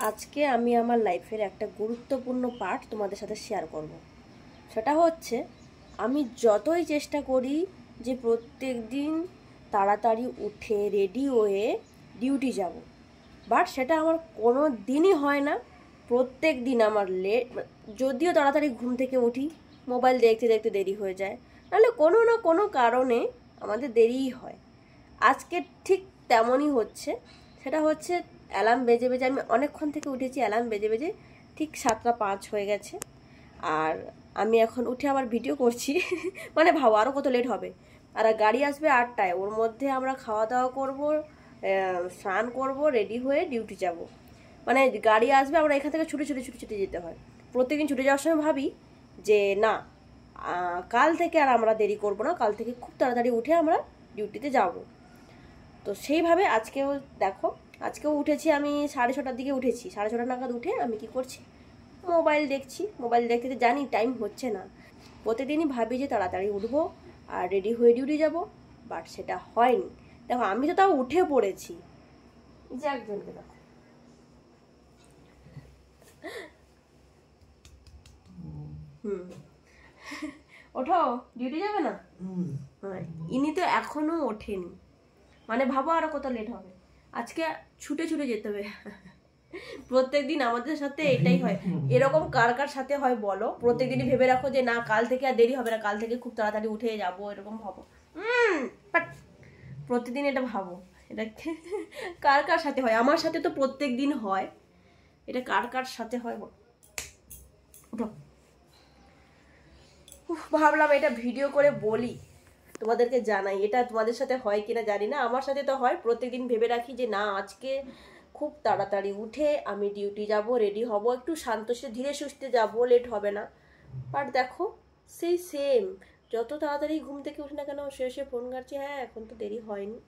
আজকে আমি আমার লাইফের একটা গুরুত্বপূর্ণ পার্ট তোমাদের সাথে শেয়ার করব। সেটা হচ্ছে আমি যতই চেষ্টা করি যে প্রত্যেক দিন তাড়াতাড়ি উঠে রেডি হয়ে ডিউটি যাব, বাট সেটা আমার কোনো দিনই হয় না। প্রত্যেক দিন আমার লেট, যদিও তাড়াতাড়ি ঘুম থেকে উঠি মোবাইল দেখতে দেখতে দেরি হয়ে যায়, নাহলে কোনো না কোনো কারণে আমাদের দেরিই হয়। আজকে ঠিক তেমনই হচ্ছে। সেটা হচ্ছে অ্যালার্ম বেজে বেজে আমি অনেকক্ষণ থেকে উঠেছি, অ্যালার্ম বেজে বেজে ঠিক 7টা 5 হয়ে গেছে। আর আমি এখন উঠে আবার ভিডিও করছি মানে ভাবো আরও কত লেট হবে। আর গাড়ি আসবে 8টায়, ওর মধ্যে আমরা খাওয়া দাওয়া করবো, স্নান করব, রেডি হয়ে ডিউটি যাব। মানে গাড়ি আসবে, আমরা এখান থেকে ছুটে ছুটে ছুটে ছুটে যেতে হয়। প্রত্যেকদিন ছুটে যাওয়ার সময় ভাবি যে না, কাল থেকে আর আমরা দেরি করব না, কাল থেকে খুব তাড়াতাড়ি উঠে আমরা ডিউটিতে যাব। তো সেইভাবে আজকেও দেখো, আজকেও উঠেছি আমি 6:30টার দিকে উঠেছি। 6:30 নাগাদ উঠে আমি কি করছি, মোবাইল দেখছি। মোবাইল দেখতে জানি টাইম হচ্ছে না। প্রতিদিনই ভাবি যে তাড়াতাড়ি উঠবো আর রেডি হয়ে ডিউটি যাব, বাট সেটা হয়নি। দেখো আমি তো তাও উঠে পড়েছি, যে একজনকে দেখো। ওঠো, ডিউটি যাবে না? হ্যাঁ, ইনি তো এখনো ওঠেনি। মানে ভাবো আরো কত লেট হবে। আজকে ছুটে ছুটে যেতে হবে। প্রত্যেক দিন আমাদের সাথে এটাই হয়। এরকম কার কার সাথে হয় বলো? প্রত্যেকদিনই ভেবে রাখো যে না, কাল থেকে আর দেরি হবে না, কাল থেকে খুব তাড়াতাড়ি উঠে যাবো, এরকম ভাবো। বাট প্রতিদিন এটা ভাবো, এটা কার কার সাথে হয়? আমার সাথে তো প্রত্যেক দিন হয়। এটা কার কার সাথে হয় বলো? উঠো। ভাবলাম এটা ভিডিও করে বলি, তোমাদেরকে জানাই। এটা তোমাদের সাথে হয় কিনা জানি না, আমার সাথে তো হয়। প্রত্যেকদিন ভেবে রাখি যে না, আজকে খুব তাড়াতাড়ি উঠে আমি ডিউটি যাব, রেডি হব, একটু শান্ত ধীরে সুস্থে যাব, লেট হবে না। বাট দেখো সেই সেম, যত তাড়াতাড়ি ঘুম থেকে উঠি না কেন, শেষে ফোন ঘাটছি, হ্যাঁ এখন তো দেরি হয়নি।